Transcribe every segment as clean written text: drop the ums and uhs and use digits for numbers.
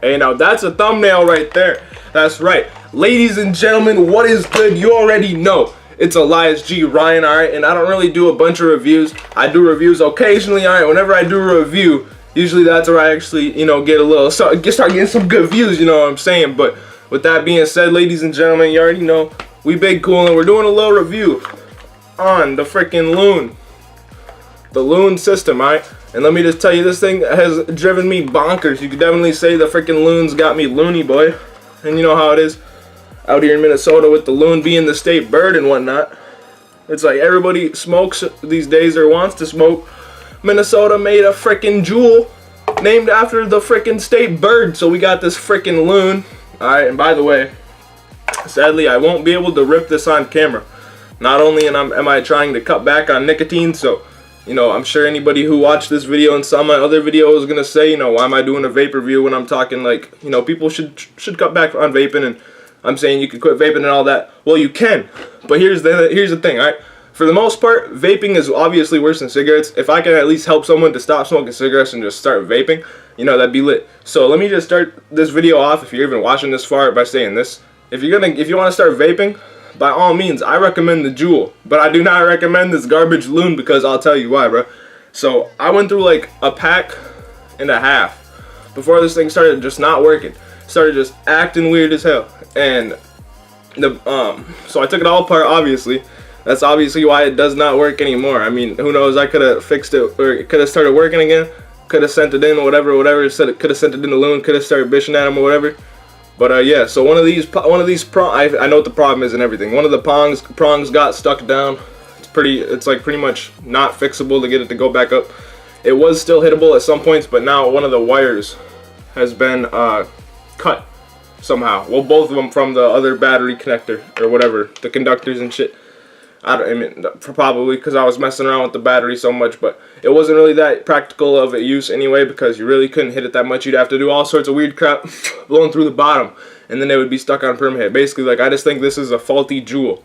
Hey, now that's a thumbnail right there. That's right. Ladies and gentlemen, what is good? You already know. It's Elias G. Ryan, alright? And I don't really do a bunch of reviews. I do reviews occasionally, alright? Whenever I do a review, usually that's where I actually, get a little, start getting some good views, you know what I'm saying? But with that being said, ladies and gentlemen, you already know, we big cool and we're doing a little review on the freaking Loon. The Loon system, alright? And let me just tell you, this thing has driven me bonkers. You could definitely say the freaking Loon's got me loony, boy. And you know how it is out here in Minnesota with the Loon being the state bird and whatnot. It's like everybody smokes these days or wants to smoke. Minnesota made a freaking JUUL named after the freaking state bird. So we got this freaking Loon. Alright, and by the way, sadly I won't be able to rip this on camera. Not only am I trying to cut back on nicotine, so I'm sure anybody who watched this video and saw my other video is gonna say, why am I doing a vape review when I'm talking like, people should cut back on vaping, and I'm saying you can quit vaping and all that. Well, you can, but here's the thing, alright? For the most part, vaping is obviously worse than cigarettes. If I can at least help someone to stop smoking cigarettes and just start vaping, that'd be lit. So let me just start this video off, if you're even watching this far, by saying this. If you want to start vaping, by all means, I recommend the JUUL, but I do not recommend this garbage Loon, because I'll tell you why, bro. So I went through like a pack and a half before this thing started just not working. Started just acting weird as hell, and so I took it all apart. Obviously, that's obviously why it does not work anymore. I mean, who knows? I could have fixed it, or it could have started working again. Could have sent it in, or whatever. Could have sent it in the Loon. Could have started bitching at him or whatever. But yeah, so one of these prongs, I know what the problem is and everything. One of the prongs got stuck down. It's like pretty much not fixable to get it to go back up. It was still hittable at some points, but now one of the wires has been cut somehow. Well, both of them from the other battery connector or whatever, the conductors and shit. I mean, probably because I was messing around with the battery so much, but it wasn't really that practical of a use anyway, because you really couldn't hit it that much. You'd have to do all sorts of weird crap blowing through the bottom, and then it would be stuck on perma-hit. Basically, like, I just think this is a faulty JUUL.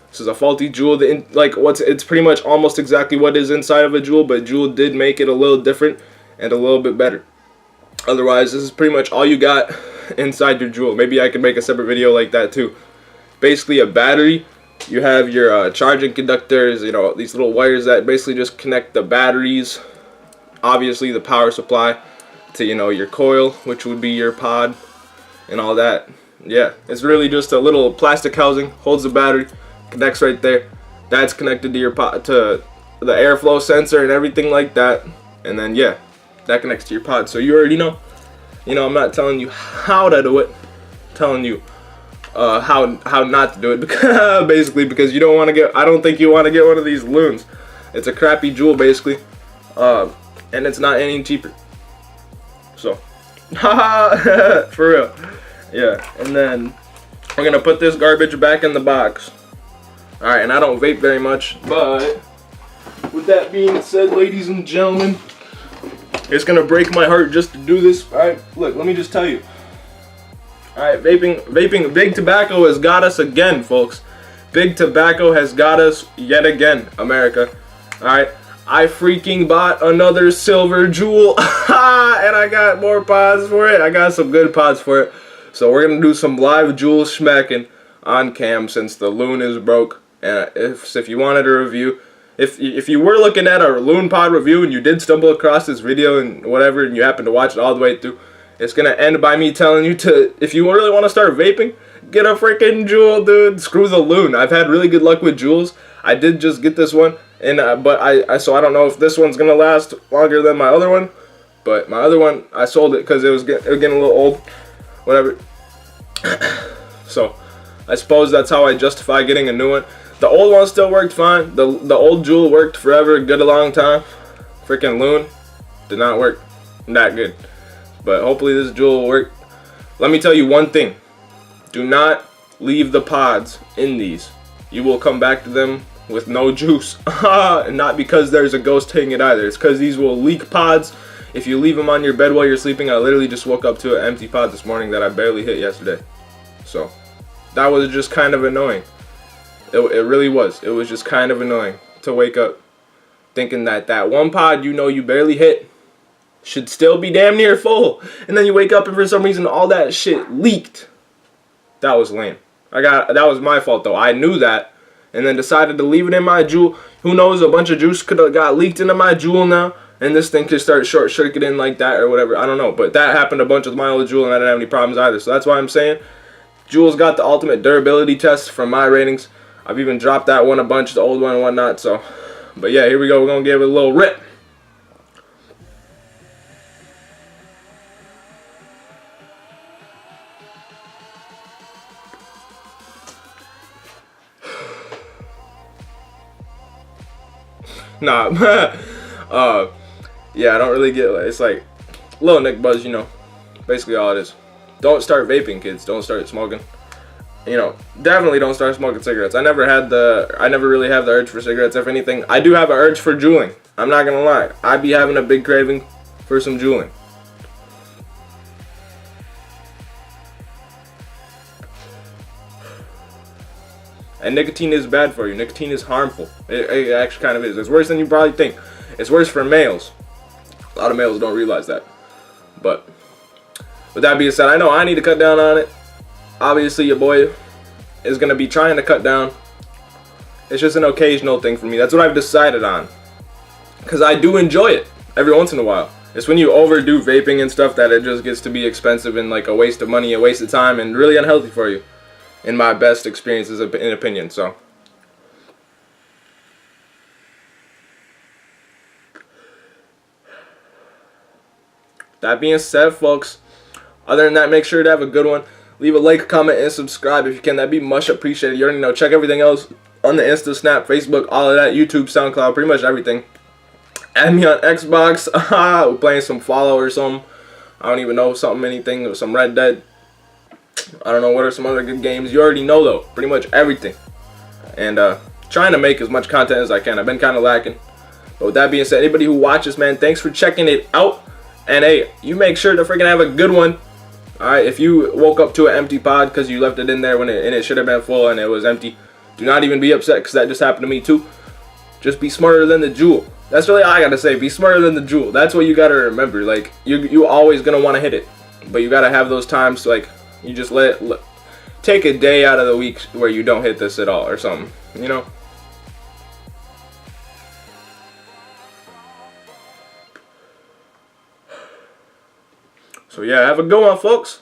This is a faulty JUUL. It's pretty much almost exactly what is inside of a JUUL, but JUUL did make it a little different and a little bit better. Otherwise, this is pretty much all you got inside your JUUL. Maybe I could make a separate video like that too. Basically, a battery. You have your charging conductors, these little wires that basically just connect the batteries, obviously the power supply, to, your coil, which would be your pod, and all that. Yeah, it's really just a little plastic housing, holds the battery, connects right there. That's connected to your pod, to the airflow sensor and everything like that. And then, yeah, that connects to your pod. So you already know. I'm not telling you how to do it, I'm telling you how not to do it, because basically, because you don't want to get, I don't think you want to get one of these Loons. It's a crappy JUUL basically, and it's not any cheaper. So for real. Yeah, and then we're gonna put this garbage back in the box. Alright, and I don't vape very much, but with that being said, ladies and gentlemen, it's gonna break my heart just to do this. Alright, look, let me just tell you. Alright, vaping, big tobacco has got us again, folks. Big tobacco has got us yet again, America. Alright, I freaking bought another silver JUUL, and I got more pods for it. I got some good pods for it. So we're gonna do some live JUUL smacking on cam, since the Loon is broke. And if you wanted a review, if you were looking at a Loon pod review and you did stumble across this video and whatever, and you happen to watch it all the way through, it's gonna end by me telling you to, if you really want to start vaping, get a freaking JUUL, dude. Screw the Loon. I've had really good luck with JUULs. I did just get this one, and so I don't know if this one's gonna last longer than my other one. But my other one, I sold it because it was getting a little old, whatever. So I suppose that's how I justify getting a new one. The old one still worked fine. The old JUUL worked forever, good a long time. Freaking Loon did not work that good. But hopefully this JUUL will work. Let me tell you one thing. Do not leave the pods in these. You will come back to them with no juice. And not because there's a ghost hitting it either. It's because these will leak pods. If you leave them on your bed while you're sleeping, I literally just woke up to an empty pod this morning that I barely hit yesterday. So that was just kind of annoying. It really was. It was just kind of annoying to wake up thinking that one pod you barely hit should still be damn near full. And then you wake up and for some reason all that shit leaked. That was lame. That was my fault though. I knew that and then decided to leave it in my JUUL. Who knows, a bunch of juice could have got leaked into my JUUL now, and this thing could start short circuiting like that or whatever. I don't know, but that happened a bunch with my old JUUL and I didn't have any problems either. So that's why I'm saying JUUL's got the ultimate durability test from my ratings. I've even dropped that one a bunch, the old one and whatnot. So, but yeah, here we go. We're gonna give it a little rip. Nah, yeah, I don't really get it. It's like little Nick buzz, you know. Basically all it is. Don't start vaping, kids. Don't start smoking. You know, definitely don't start smoking cigarettes. I never really have the urge for cigarettes. If anything, I do have an urge for juuling. I'm not gonna lie. I'd be having a big craving for some juuling. And nicotine is bad for you. Nicotine is harmful. It actually kind of is. It's worse than you probably think. It's worse for males. A lot of males don't realize that. But with that being said, I know I need to cut down on it. Obviously, your boy is going to be trying to cut down. It's just an occasional thing for me. That's what I've decided on. Because I do enjoy it every once in a while. It's when you overdo vaping and stuff that it just gets to be expensive and like a waste of money, a waste of time, and really unhealthy for you. In my best experiences in opinion, so. That being said, folks, other than that, make sure to have a good one. Leave a like, comment, and subscribe if you can. That'd be much appreciated. You already know. Check everything else on the Insta, Snap, Facebook, all of that, YouTube, SoundCloud, pretty much everything. Add me on Xbox. We're playing some Fallout or something. I don't even know, anything, some Red Dead. I don't know what are some other good games. You already know though, pretty much everything. And trying to make as much content as I can. I've been kind of lacking. But with that being said, anybody who watches, man, thanks for checking it out. And hey, you make sure to freaking have a good one. Alright, if you woke up to an empty pod because you left it in there when it should have been full and it was empty, do not even be upset because that just happened to me too. Just be smarter than the JUUL. That's really all I gotta say. Be smarter than the JUUL. That's what you gotta remember. Like, you always gonna want to hit it. But you gotta have those times, like, you just take a day out of the week where you don't hit this at all or something, you know? So yeah, have a good one, folks.